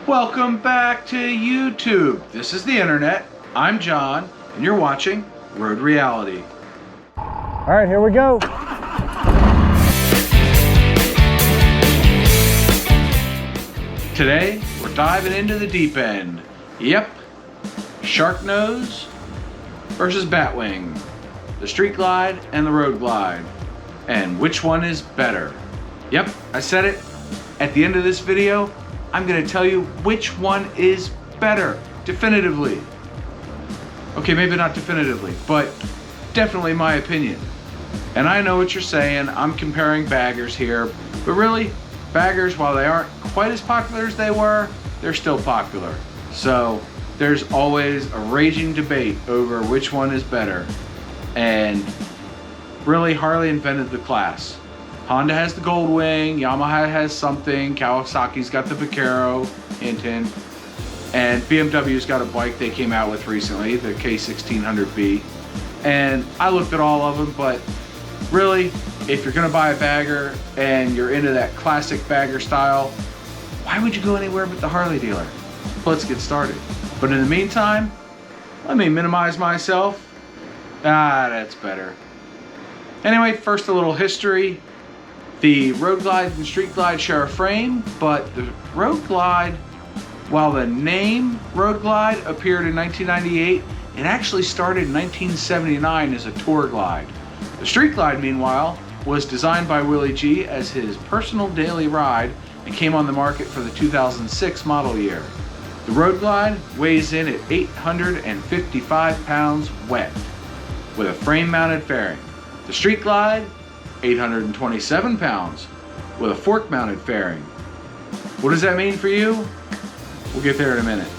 Welcome back to YouTube. This is the internet. I'm John, and you're watching Road Reality. All right, here we go. Today, we're diving into the deep end. Yep, Shark Nose versus Batwing, the Street Glide and the Road Glide. And which one is better? Yep, I said it. At the end of this video, I'm gonna tell you which one is better, definitively. Okay, maybe not definitively, but definitely my opinion. And I know what you're saying, I'm comparing baggers here, but really, baggers, while they aren't quite as popular as they were, they're still popular. So there's always a raging debate over which one is better. And really, Harley invented the class. Honda has the Gold Wing, Yamaha has something, Kawasaki's got the Vaquero, hint hint, and BMW's got a bike they came out with recently, the K1600B. And I looked at all of them, but really, if you're gonna buy a bagger and you're into that classic bagger style, why would you go anywhere but the Harley dealer? Let's get started. But in the meantime, let me minimize myself. That's better. Anyway, first a little history. The Road Glide and Street Glide share a frame, but the Road Glide, while the name Road Glide appeared in 1998, it actually started in 1979 as a tour glide. The Street Glide, meanwhile, was designed by Willie G as his personal daily ride and came on the market for the 2006 model year. The Road Glide weighs in at 855 pounds wet with a frame-mounted fairing. The Street Glide, 827 pounds with a fork-mounted fairing. What does that mean for you? We'll get there in a minute.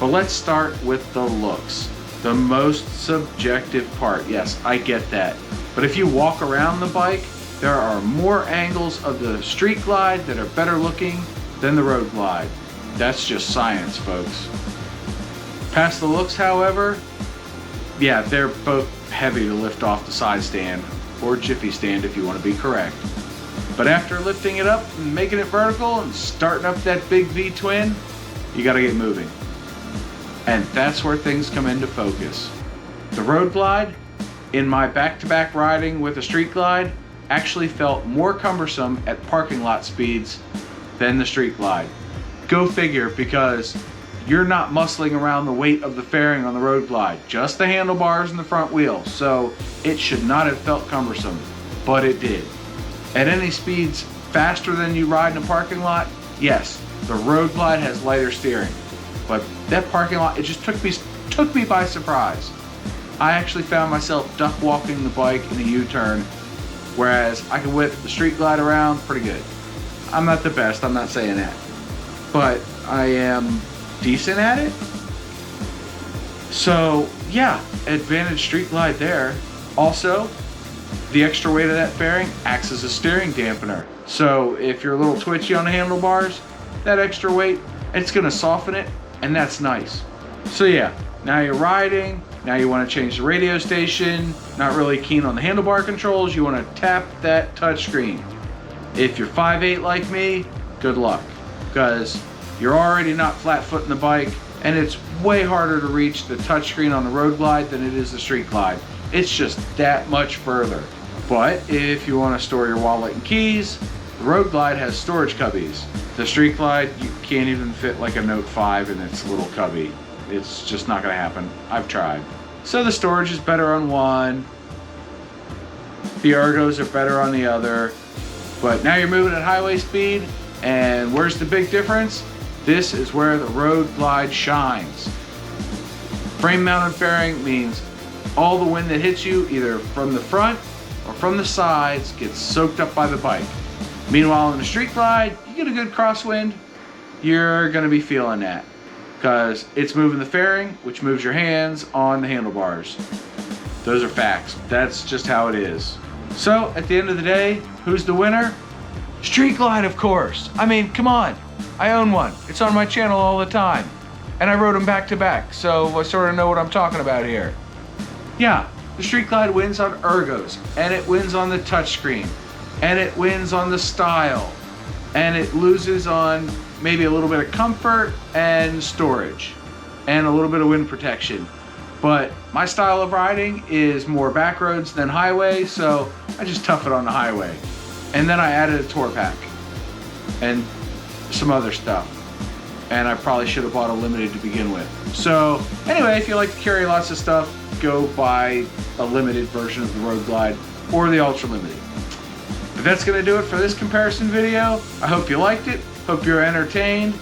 But let's start with the looks. The most subjective part. Yes, I get that. But if you walk around the bike, there are more angles of the Street Glide that are better looking than the Road Glide. That's just science, folks. Past the looks, however, yeah, they're both heavy to lift off the side stand, or jiffy stand if you want to be correct. But after lifting it up and making it vertical and starting up that big V-twin, you got to get moving. And that's where things come into focus. The Road Glide, in my back-to-back riding with a Street Glide, actually felt more cumbersome at parking lot speeds than the Street Glide. Go figure, because you're not muscling around the weight of the fairing on the Road Glide, just the handlebars and the front wheel, so it should not have felt cumbersome, but it did. At any speeds faster than you ride in a parking lot, yes, the Road Glide has lighter steering, but that parking lot, it just took me by surprise. I actually found myself duck walking the bike in a U-turn, whereas I can whip the Street Glide around pretty good. I'm not the best, I'm not saying that, but I am decent at it. So yeah, advantage Street Glide there. Also, the extra weight of that fairing acts as a steering dampener. So if you're a little twitchy on the handlebars, that extra weight, it's gonna soften it, and that's nice. So yeah, now you're riding, now you wanna change the radio station, not really keen on the handlebar controls, you wanna tap that touchscreen. If you're 5'8" like me, good luck, because you're already not flat-footing the bike, and it's way harder to reach the touchscreen on the Road Glide than it is the Street Glide. It's just that much further. But if you want to store your wallet and keys, the Road Glide has storage cubbies. The Street Glide, you can't even fit like a Note 5 in its little cubby. It's just not going to happen. I've tried. So the storage is better on one, the ergos are better on the other, but now you're moving at highway speed, and where's the big difference? This is where the Road Glide shines. Frame-mounted fairing means all the wind that hits you, either from the front or from the sides, gets soaked up by the bike. Meanwhile, in the Street Glide, you get a good crosswind, you're gonna be feeling that, because it's moving the fairing, which moves your hands on the handlebars. Those are facts. That's just how it is. So, at the end of the day, who's the winner? Street Glide, of course. I mean, come on. I own one. It's on my channel all the time. And I rode them back to back, so I sort of know what I'm talking about here. Yeah, the Street Glide wins on ergos, and it wins on the touchscreen, and it wins on the style, and it loses on maybe a little bit of comfort and storage and a little bit of wind protection. But my style of riding is more back roads than highway, so I just tough it on the highway. And then I added a tour pack and some other stuff. And I probably should have bought a limited to begin with. So anyway, if you like to carry lots of stuff, go buy a limited version of the Road Glide or the Ultra Limited. But that's gonna do it for this comparison video. I hope you liked it. Hope you're entertained.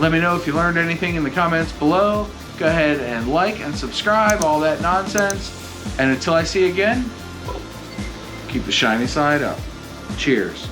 Let me know if you learned anything in the comments below. Go ahead and like and subscribe, all that nonsense. And until I see you again, keep the shiny side up. Cheers.